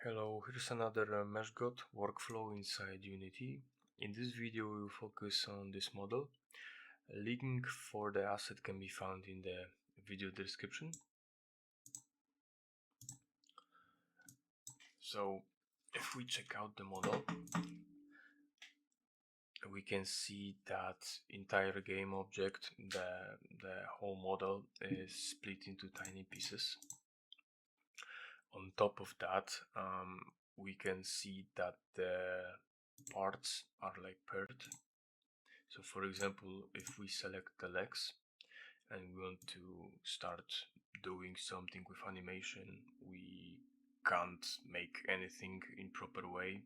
Hello, here's another mesh god workflow inside Unity. In this video we will focus on this model. A link for the asset can be found in the video description. So if we check out the model, we can see that entire game object, the whole model is split into tiny pieces. On top of that, we can see that the parts are like paired. So for example, if we select the legs and we want to start doing something with animation, we can't make anything in proper way.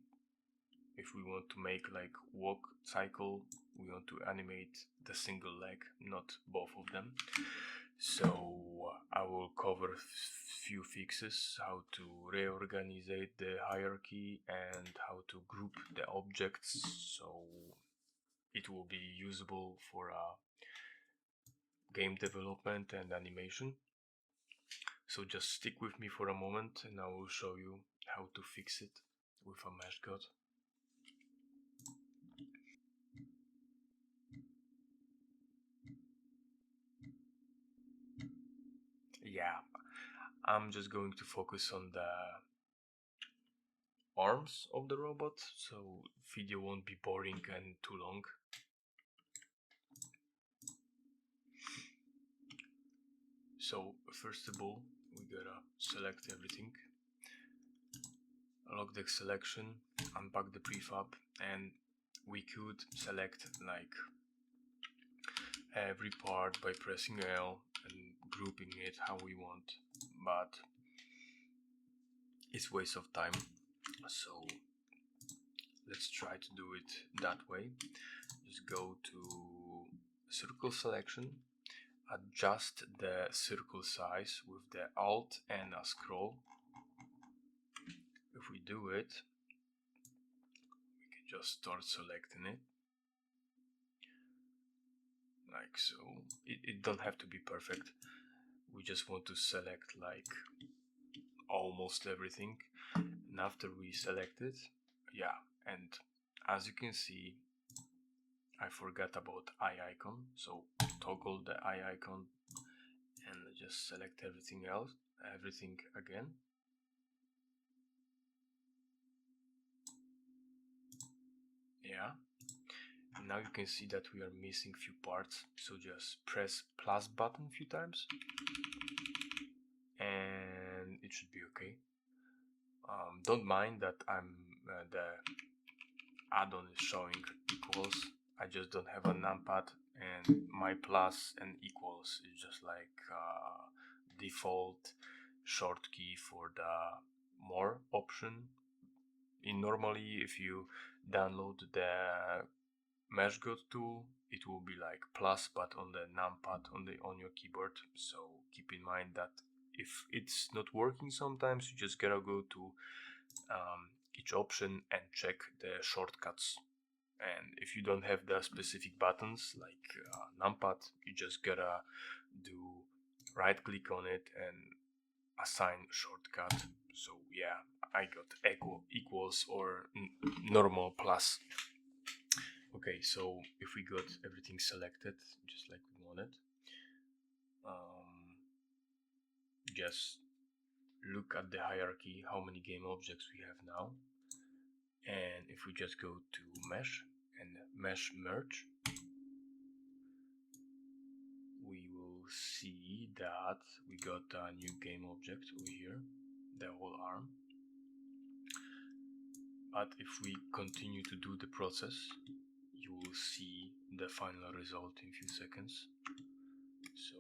If we want to make like walk cycle, we want to animate the single leg, not both of them. So I will cover few fixes, how to reorganize the hierarchy and how to group the objects so it will be usable for game development and animation. So just stick with me for a moment and I will show you how to fix it with a mesh god. Yeah, I'm just going to focus on the arms of the robot, so video won't be boring and too long. So first of all, we gotta select everything, lock the selection, unpack the prefab, and we could select like every part by pressing L and grouping it how we want, but it's waste of time, so let's try to do it that way. Just go to circle selection, adjust the circle size with the Alt and a scroll. If we do it, we can just start selecting it like so. It don't have to be perfect, we just want to select like almost everything, and after we select it, yeah, and as you can see, I forgot about eye icon, so toggle the eye icon and just select everything again. Yeah, and now you can see that we are missing few parts, so just press plus button a few times and it should be okay. Don't mind that the add-on is showing equals. I just don't have a numpad, and my plus and equals is just like default short key for the more option. Normally, if you download the mesh god tool, it will be like plus, but on the numpad on your keyboard. So keep in mind that if it's not working sometimes, you just gotta go to each option and check the shortcuts. And if you don't have the specific buttons like numpad, you just gotta do right click on it and assign shortcut. So yeah, I got equals or normal plus. Okay, so if we got everything selected just like we wanted, just look at the hierarchy, how many game objects we have now. And if we just go to mesh and mesh merge, we will see that we got a new game object over here, the whole arm. But if we continue to do the process, you will see the final result in few seconds. So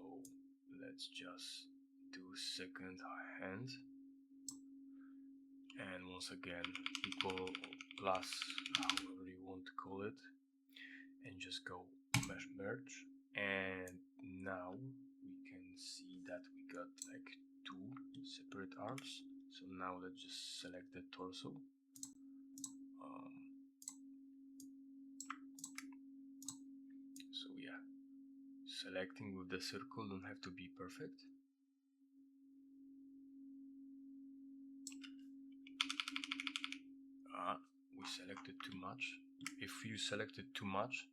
let's just do second hand, and once again equal or plus, however you want to call it, and just go mesh merge, and now we can see that we got like two separate arms. So now let's just select the torso. So yeah, selecting with the circle don't have to be perfect. selected too much. If you selected too much,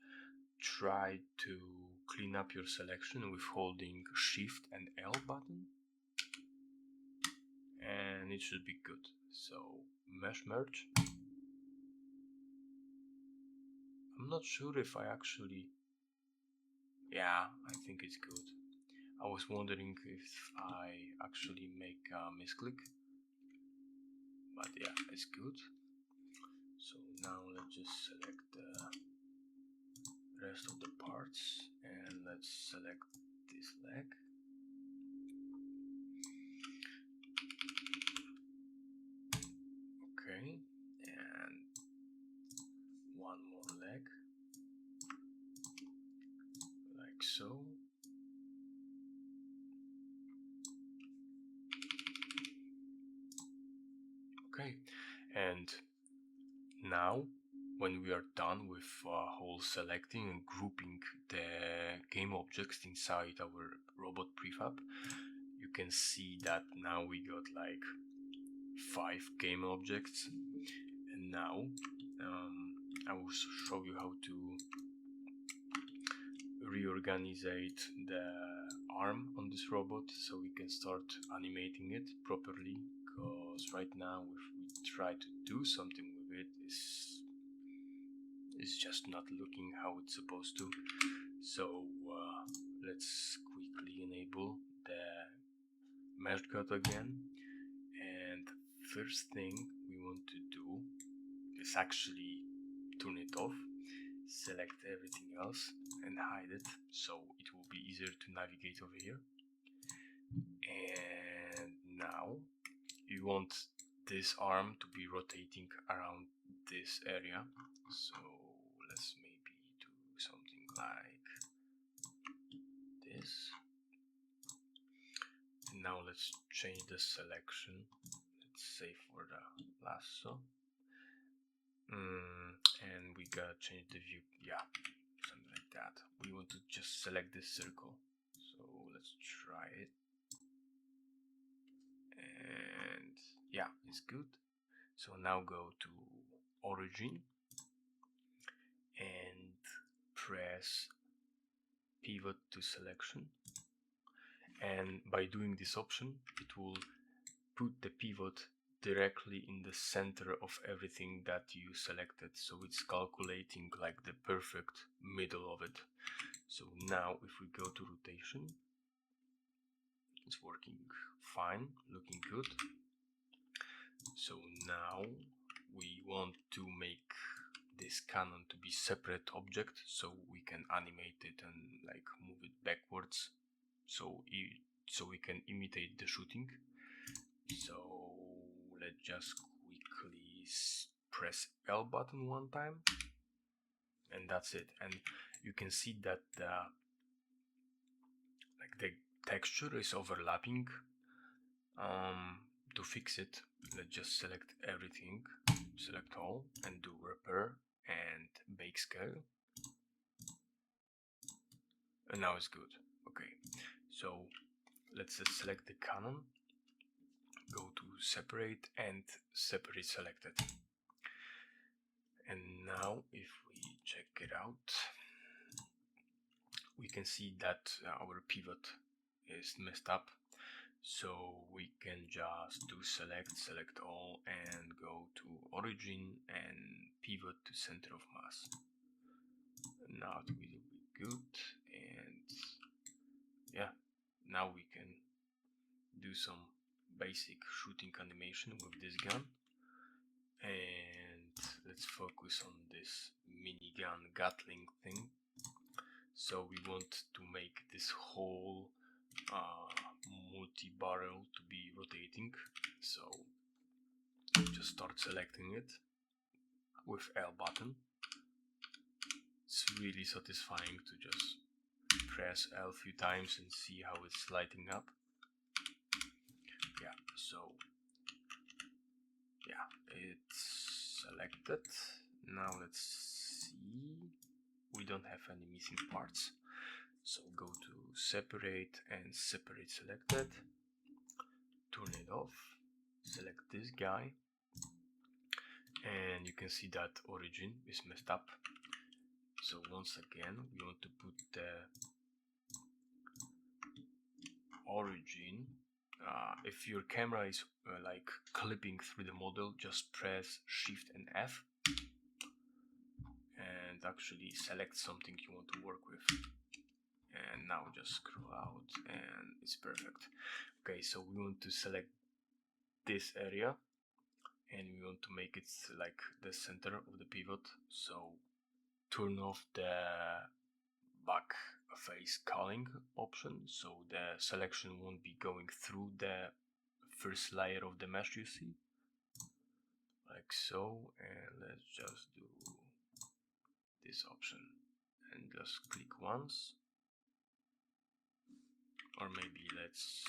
try to clean up your selection with holding Shift and L button, and it should be good. So mesh merge. I'm not sure if I actually, yeah, I think it's good. I was wondering if I actually make a misclick, but yeah, it's good. So now let's just select the rest of the parts, and let's select this leg. Okay, and one more leg, like so. Okay, and now when we are done with whole selecting and grouping the game objects inside our robot prefab, you can see that now we got like 5 game objects. And now I will show you how to reorganize the arm on this robot so we can start animating it properly, because right now if we try to do something with it, it's just not looking how it's supposed to. So let's quickly enable the mesh cut again, and first thing we want to do is actually turn it off, select everything else and hide it, so it will be easier to navigate over here. And now you want this arm to be rotating around this area, so let's maybe do something like this. And now let's change the selection. Let's say for the lasso, and we gotta change the view, yeah, something like that. We want to just select this circle, so let's try it. And yeah, it's good. So now go to origin and press pivot to selection, and by doing this option it will put the pivot directly in the center of everything that you selected, so it's calculating like the perfect middle of it. So now if we go to rotation, it's working fine, looking good. So now we want to make this cannon to be separate object, so we can animate it and like move it backwards, so we can imitate the shooting. So let's just quickly press L button one time, and that's it. And you can see that like the texture is overlapping. To fix it, let's just select everything, select all, and do repair and bake scale, and now it's good. Okay, so let's select the cannon, go to separate and separate selected, and now if we check it out, we can see that our pivot is messed up. So we can just do select all and go to origin and pivot to center of mass. Now it will be good, and yeah, now we can do some basic shooting animation with this gun. And let's focus on this minigun Gatling thing. So we want to make this whole multi-barrel to be rotating, so just start selecting it with L button. It's really satisfying to just press L a few times and see how it's lighting up. Yeah, so yeah, it's selected. Now let's see, we don't have any missing parts, so go to separate and separate selected, turn it off, select this guy, and and you can see that origin is messed up. So once again, we want to put the origin. If your camera is like clipping through the model, just press Shift and F and actually select something you want to work with. And now just scroll out and it's perfect. Okay, so we want to select this area and we want to make it like the center of the pivot. So turn off the back face culling option, so the selection won't be going through the first layer of the mesh you see, like so. And let's just do this option and just click once, or maybe let's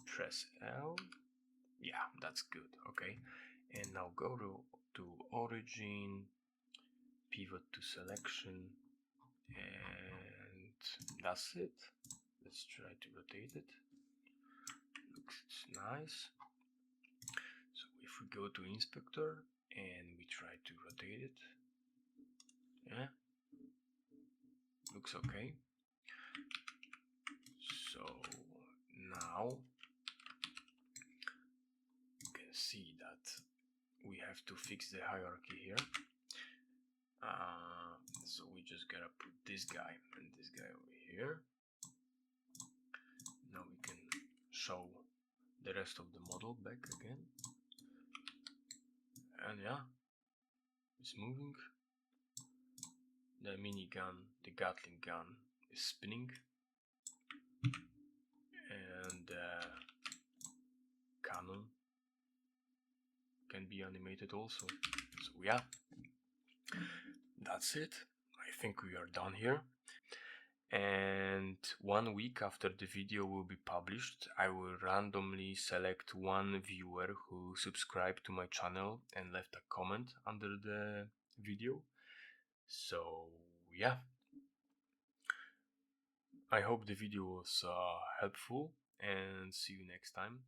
press L. Yeah, that's good. Okay, and now go to origin, pivot to selection, and that's it. Let's try to rotate it. Looks nice. So if we go to inspector and we try to rotate it, yeah, looks okay. So now you can see that we have to fix the hierarchy here. So we just gotta put this guy and this guy over here. Now we can show the rest of the model back again. And yeah, it's moving. The minigun, the Gatling gun, is spinning. And the cannon can be animated also. So yeah, that's it. I think we are done here. And 1 week after the video will be published, I will randomly select one viewer who subscribed to my channel and left a comment under the video. So yeah, I hope the video was helpful, and see you next time.